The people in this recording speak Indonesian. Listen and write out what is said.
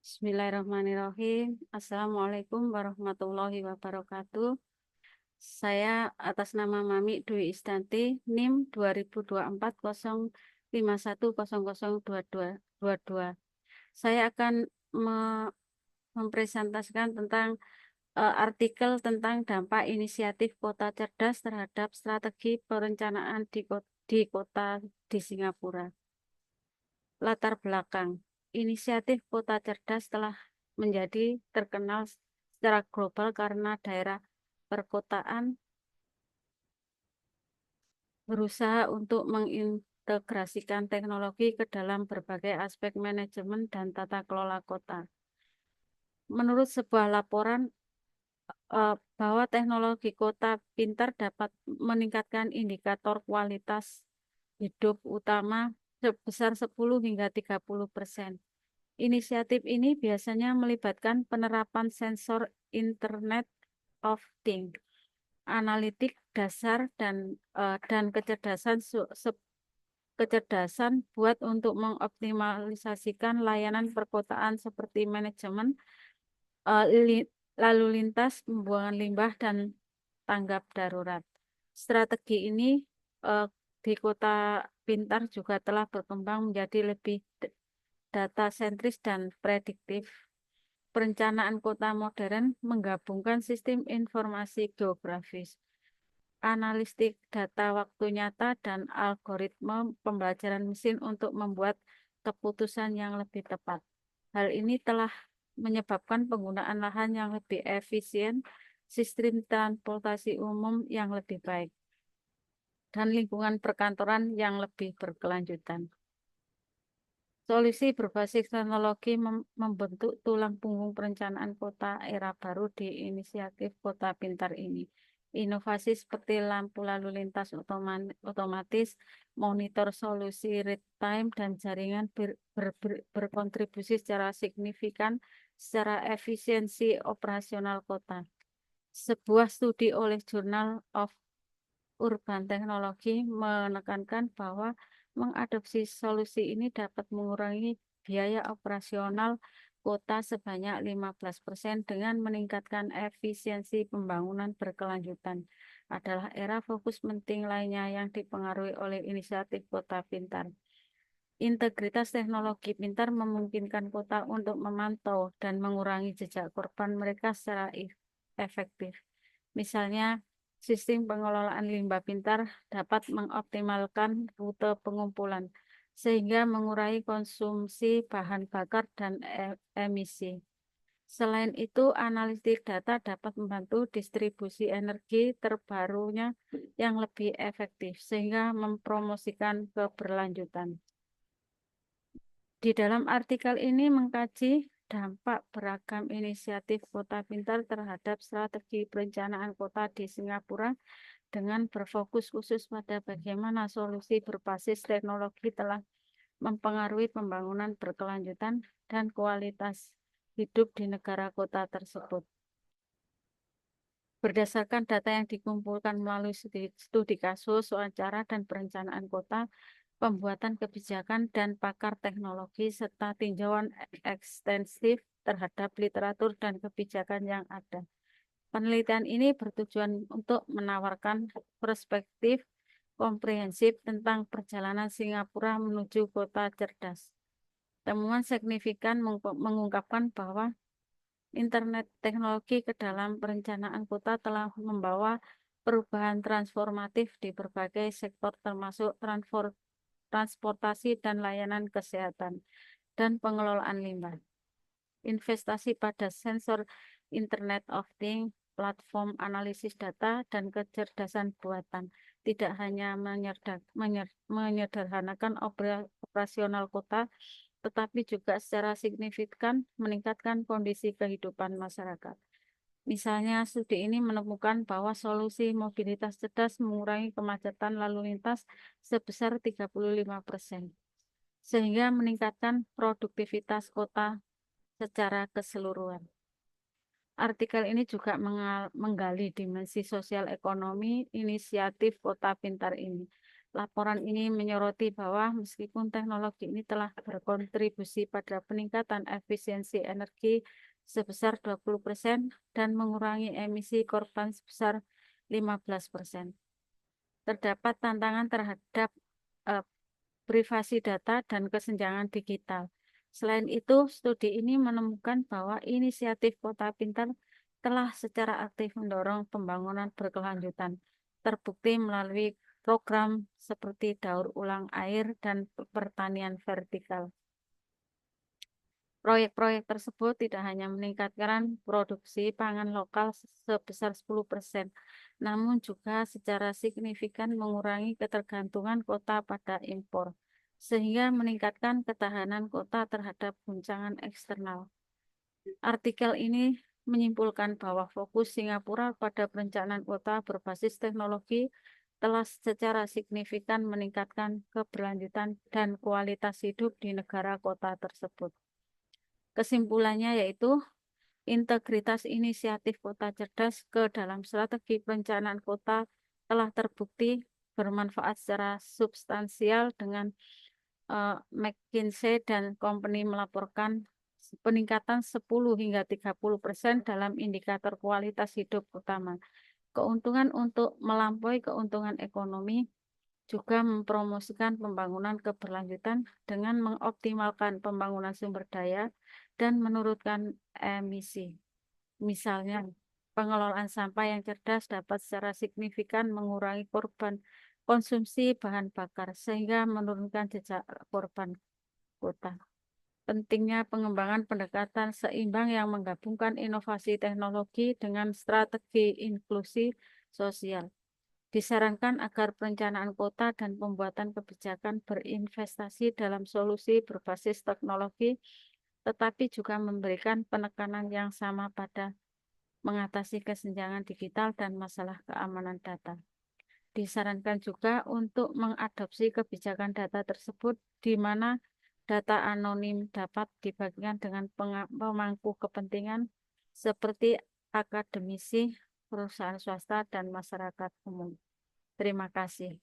Bismillahirrahmanirrahim. Assalamualaikum warahmatullahi wabarakatuh. Saya atas nama Mami Dwi Istanti, NIM 202405100022. Saya akan mempresentasikan tentang artikel tentang dampak inisiatif Kota Cerdas terhadap strategi perencanaan di kota di Singapura. Latar belakang, inisiatif Kota Cerdas telah menjadi terkenal secara global karena daerah perkotaan berusaha untuk mengintegrasikan teknologi ke dalam berbagai aspek manajemen dan tata kelola kota. Menurut sebuah laporan bahwa teknologi kota pintar dapat meningkatkan indikator kualitas hidup utama sebesar 10 hingga 30%. Inisiatif ini biasanya melibatkan penerapan sensor Internet of Things, analitik dasar dan kecerdasan buat untuk mengoptimalisasikan layanan perkotaan seperti manajemen eh, li- lalu lintas, pembuangan limbah dan tanggap darurat. Strategi ini eh, di kota pintar juga telah berkembang menjadi lebih data sentris dan prediktif. Perencanaan kota modern menggabungkan sistem informasi geografis, analistik data waktu nyata, dan algoritma pembelajaran mesin untuk membuat keputusan yang lebih tepat. Hal ini telah menyebabkan penggunaan lahan yang lebih efisien, sistem transportasi umum yang lebih baik, dan lingkungan perkantoran yang lebih berkelanjutan. Solusi berbasis teknologi membentuk tulang punggung perencanaan kota era baru di inisiatif Kota Pintar ini. Inovasi seperti lampu lalu lintas otomatis, monitor solusi real time, dan jaringan berkontribusi secara signifikan secara efisiensi operasional kota. Sebuah studi oleh Journal of Urban Technology menekankan bahwa mengadopsi solusi ini dapat mengurangi biaya operasional kota sebanyak 15% dengan meningkatkan efisiensi pembangunan berkelanjutan. Adalah era fokus penting lainnya yang dipengaruhi oleh inisiatif Kota Pintar. Integritas teknologi pintar memungkinkan kota untuk memantau dan mengurangi jejak korban mereka secara efektif. Misalnya, sistem pengelolaan limbah pintar dapat mengoptimalkan rute pengumpulan sehingga mengurangi konsumsi bahan bakar dan emisi. Selain itu, analitik data dapat membantu distribusi energi terbarunya yang lebih efektif sehingga mempromosikan keberlanjutan. Di dalam artikel ini mengkaji dampak beragam inisiatif Kota Pintar terhadap strategi perencanaan kota di Singapura dengan berfokus khusus pada bagaimana solusi berbasis teknologi telah mempengaruhi pembangunan berkelanjutan dan kualitas hidup di negara kota tersebut. Berdasarkan data yang dikumpulkan melalui studi kasus, wawancara, dan perencanaan kota, pembuatan kebijakan dan pakar teknologi, serta tinjauan ekstensif terhadap literatur dan kebijakan yang ada. Penelitian ini bertujuan untuk menawarkan perspektif komprehensif tentang perjalanan Singapura menuju kota cerdas. Temuan signifikan mengungkapkan bahwa internet teknologi ke dalam perencanaan kota telah membawa perubahan transformatif di berbagai sektor termasuk transportasi dan layanan kesehatan dan pengelolaan limbah. Investasi pada sensor Internet of Things, platform analisis data, dan kecerdasan buatan tidak hanya menyederhanakan operasional kota, tetapi juga secara signifikan meningkatkan kondisi kehidupan masyarakat. Misalnya, studi ini menemukan bahwa solusi mobilitas cerdas mengurangi kemacetan lalu lintas sebesar 35%, sehingga meningkatkan produktivitas kota secara keseluruhan. Artikel ini juga menggali dimensi sosial ekonomi inisiatif Kota Pintar ini. Laporan ini menyoroti bahwa meskipun teknologi ini telah berkontribusi pada peningkatan efisiensi energi sebesar 20% dan mengurangi emisi korban sebesar 15%. Terdapat tantangan terhadap eh, privasi data dan kesenjangan digital. Selain itu, studi ini menemukan bahwa inisiatif Kota Pintar telah secara aktif mendorong pembangunan berkelanjutan, terbukti melalui program seperti daur ulang air dan pertanian vertikal. Proyek-proyek tersebut tidak hanya meningkatkan produksi pangan lokal sebesar 10%, namun juga secara signifikan mengurangi ketergantungan kota pada impor, sehingga meningkatkan ketahanan kota terhadap guncangan eksternal. Artikel ini menyimpulkan bahwa fokus Singapura pada perencanaan kota berbasis teknologi telah secara signifikan meningkatkan keberlanjutan dan kualitas hidup di negara kota tersebut. Kesimpulannya yaitu integritas inisiatif kota cerdas ke dalam strategi perencanaan kota telah terbukti bermanfaat secara substansial dengan McKinsey dan Company melaporkan peningkatan 10 hingga 30% dalam indikator kualitas hidup utama. Keuntungan untuk melampaui keuntungan ekonomi juga mempromosikan pembangunan keberlanjutan dengan mengoptimalkan pembangunan sumber daya dan menurunkan emisi. Misalnya, pengelolaan sampah yang cerdas dapat secara signifikan mengurangi korban konsumsi bahan bakar sehingga menurunkan jejak korban kota. Pentingnya pengembangan pendekatan seimbang yang menggabungkan inovasi teknologi dengan strategi inklusi sosial. Disarankan agar perencanaan kota dan pembuatan kebijakan berinvestasi dalam solusi berbasis teknologi, tetapi juga memberikan penekanan yang sama pada mengatasi kesenjangan digital dan masalah keamanan data. Disarankan juga untuk mengadopsi kebijakan data tersebut di mana data anonim dapat dibagikan dengan pemangku kepentingan seperti akademisi, perusahaan swasta, dan masyarakat umum. Terima kasih.